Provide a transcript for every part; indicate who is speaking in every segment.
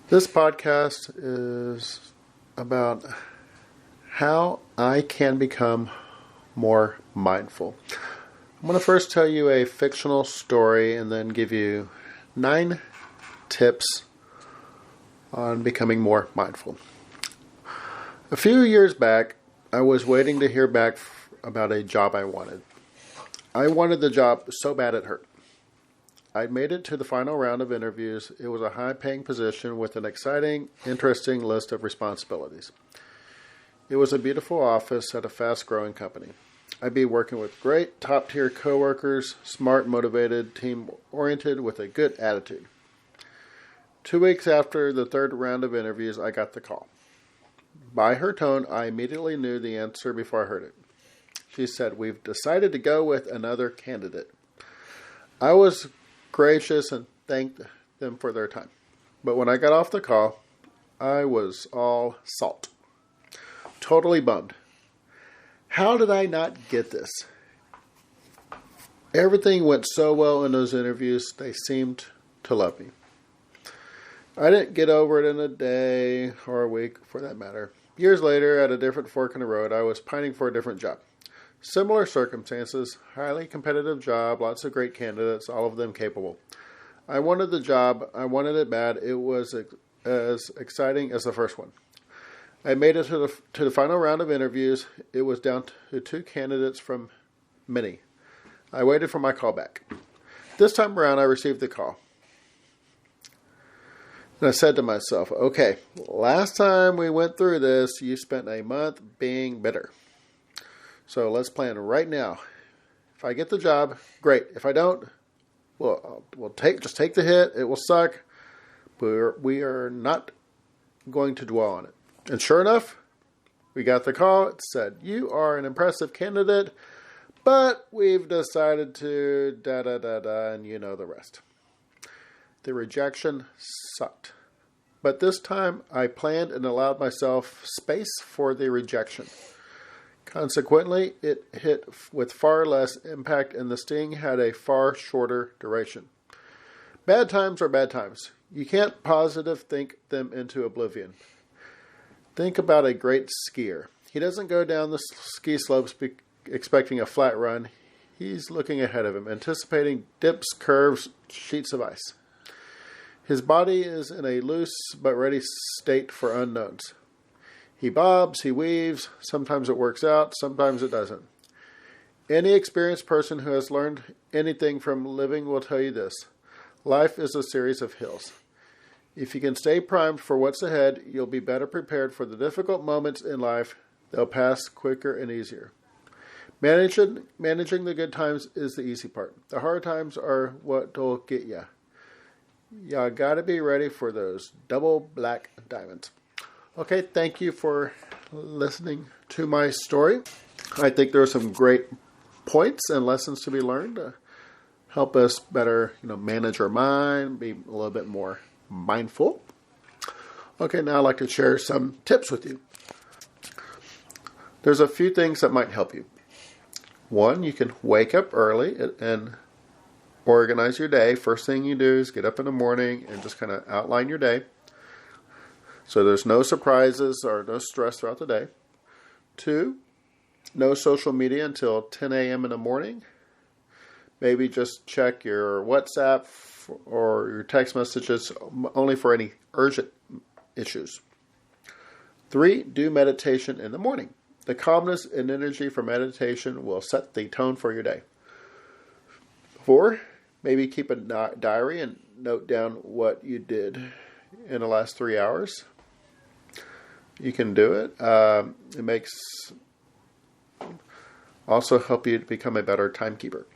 Speaker 1: This podcast is about how I can become more mindful. I'm going to first tell you a fictional story and then give you 9 tips on becoming more mindful. A few years back, I was waiting to hear back about a job I wanted. I wanted the job so bad it hurt. I'd made it to the final round of interviews. It was a high-paying position with an exciting, interesting list of responsibilities. It was a beautiful office at a fast-growing company. I'd be working with great, top-tier coworkers, smart, motivated, team-oriented, with a good attitude. 2 weeks after the third round of interviews, I got the call. By her tone, I immediately knew the answer before I heard it. She said, "We've decided to go with another candidate." I was gracious and thanked them for their time. But when I got off the call, I was all salt. Totally bummed. How did I not get this? Everything went so well in those interviews. They seemed to love me. I didn't get over it in a day or a week, for that matter. Years later, at a different fork in the road, I was pining for a different job. Similar circumstances, highly competitive job, lots of great candidates, all of them capable. I wanted the job. I wanted it bad. It was as exciting as the first one. I made it to the final round of interviews. It was down to 2 candidates from many. I waited for my call back. This time around, I received the call. And I said to myself, okay, last time we went through this, you spent a month being bitter. So let's plan right now. If I get the job, great. If I don't, we'll just take the hit. It will suck. We are not going to dwell on it. And sure enough, we got the call. It said, "You are an impressive candidate, but we've decided to da-da-da-da," and you know the rest. The rejection sucked. But this time, I planned and allowed myself space for the rejection. Consequently, it hit with far less impact and the sting had a far shorter duration. Bad times are bad times. You can't positive think them into oblivion. Think about a great skier. He doesn't go down the ski slopes expecting a flat run. He's looking ahead of him, anticipating dips, curves, sheets of ice. His body is in a loose but ready state for unknowns. He bobs, he weaves, sometimes it works out, sometimes it doesn't. Any experienced person who has learned anything from living will tell you this. Life is a series of hills. If you can stay primed for what's ahead, you'll be better prepared for the difficult moments in life. They'll pass quicker and easier. Managing the good times is the easy part. The hard times are what'll get you. You gotta be ready for those double black diamonds. Okay, thank you for listening to my story. I think there are some great points and lessons to be learned to help us better, manage our mind, be a little bit more mindful. Okay, now I'd like to share some tips with you. There's a few things that might help you. 1, you can wake up early and organize your day. First thing you do is get up in the morning and just kind of outline your day. So there's no surprises or no stress throughout the day. 2, no social media until 10 a.m. in the morning. Maybe just check your WhatsApp or your text messages only for any urgent issues. 3, do meditation in the morning. The calmness and energy for meditation will set the tone for your day. 4, maybe keep a diary and note down what you did in the last 3 hours. You can do it. It makes also help you to become a better timekeeper.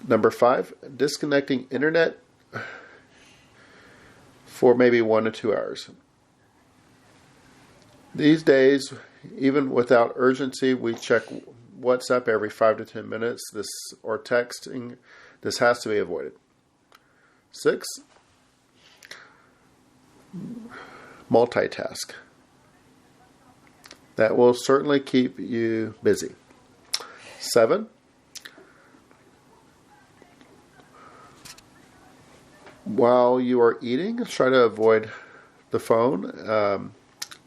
Speaker 1: Number 5, disconnecting internet for maybe 1 to 2 hours. These days, even without urgency, we check WhatsApp every 5 to 10 minutes. Or texting. This has to be avoided. 6, multitask. That will certainly keep you busy. 7, while you are eating, try to avoid the phone.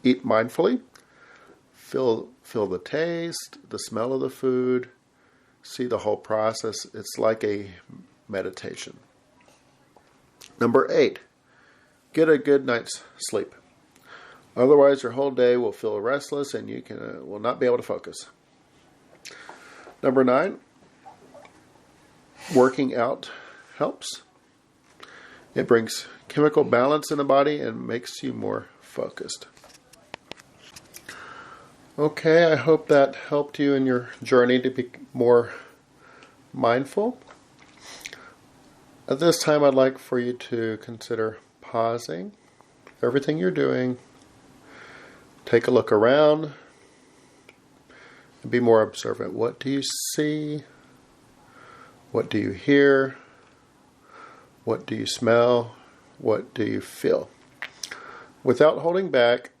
Speaker 1: Eat mindfully. Feel the taste, the smell of the food. See the whole process. It's like a meditation. Number 8, get a good night's sleep. Otherwise, your whole day will feel restless and you will not be able to focus. Number 9, working out helps. It brings chemical balance in the body and makes you more focused. Okay, I hope that helped you in your journey to be more mindful. At this time, I'd like for you to consider pausing everything you're doing. Take a look around and be more observant. What do you see? What do you hear? What do you smell? What do you feel? Without holding back,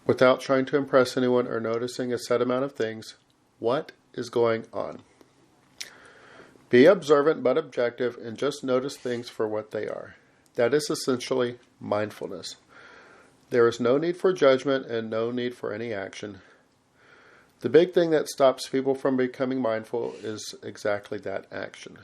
Speaker 1: without trying to impress anyone or noticing a set amount of things, what is going on? Be observant but objective and just notice things for what they are. That is essentially mindfulness. There is no need for judgment and no need for any action. The big thing that stops people from becoming mindful is exactly that action.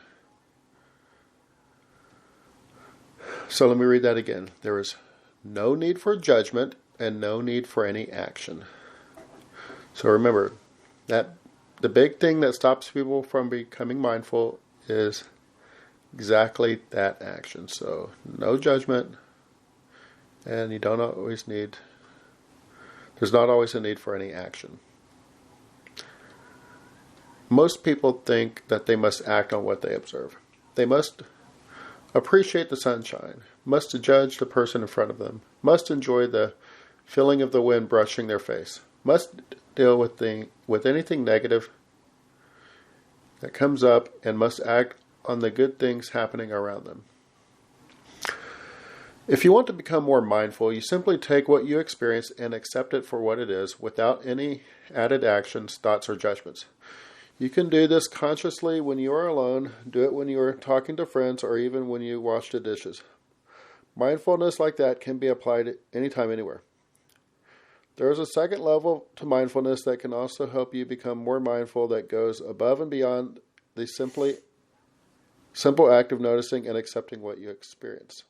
Speaker 1: So let me read that again. There is no need for judgment and no need for any action. So remember that the big thing that stops people from becoming mindful is exactly that action. So no judgment, and there's not always a need for any action. Most people think that they must act on what they observe. They must appreciate the sunshine, must judge the person in front of them, must enjoy the feeling of the wind brushing their face, must deal with anything negative that comes up, and must act on the good things happening around them. If you want to become more mindful, you simply take what you experience and accept it for what it is without any added actions, thoughts, or judgments. You can do this consciously when you are alone, do it when you are talking to friends, or even when you wash the dishes. Mindfulness like that can be applied anytime, anywhere. There is a second level to mindfulness that can also help you become more mindful that goes above and beyond the simple act of noticing and accepting what you experience.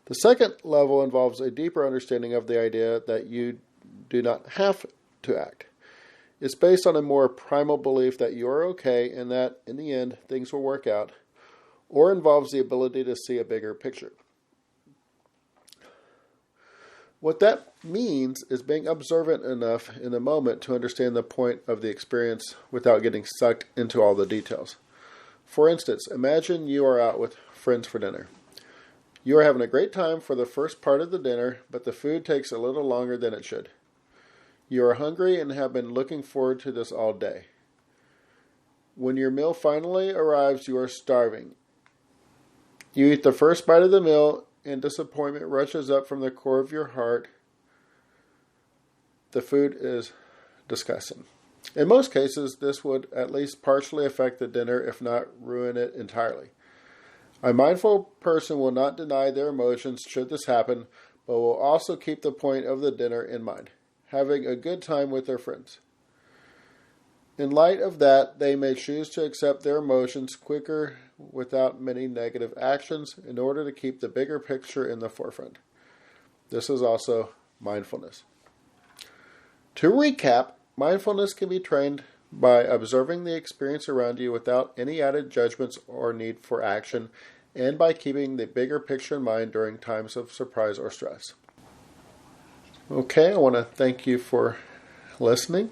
Speaker 1: The second level involves a deeper understanding of the idea that you do not have to act. It's based on a more primal belief that you are okay and that, in the end, things will work out, or involves the ability to see a bigger picture. What that means is being observant enough in the moment to understand the point of the experience without getting sucked into all the details. For instance, imagine you are out with friends for dinner. You are having a great time for the first part of the dinner, but the food takes a little longer than it should. You are hungry and have been looking forward to this all day. When your meal finally arrives, you are starving. You eat the first bite of the meal, and disappointment rushes up from the core of your heart. The food is disgusting. In most cases, this would at least partially affect the dinner, if not ruin it entirely. A mindful person will not deny their emotions should this happen, but will also keep the point of the dinner in mind, having a good time with their friends. In light of that, they may choose to accept their emotions quicker without many negative actions in order to keep the bigger picture in the forefront. This is also mindfulness. To recap, mindfulness can be trained by observing the experience around you without any added judgments or need for action, and by keeping the bigger picture in mind during times of surprise or stress. Okay, I want to thank you for listening.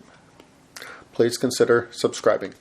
Speaker 1: Please consider subscribing.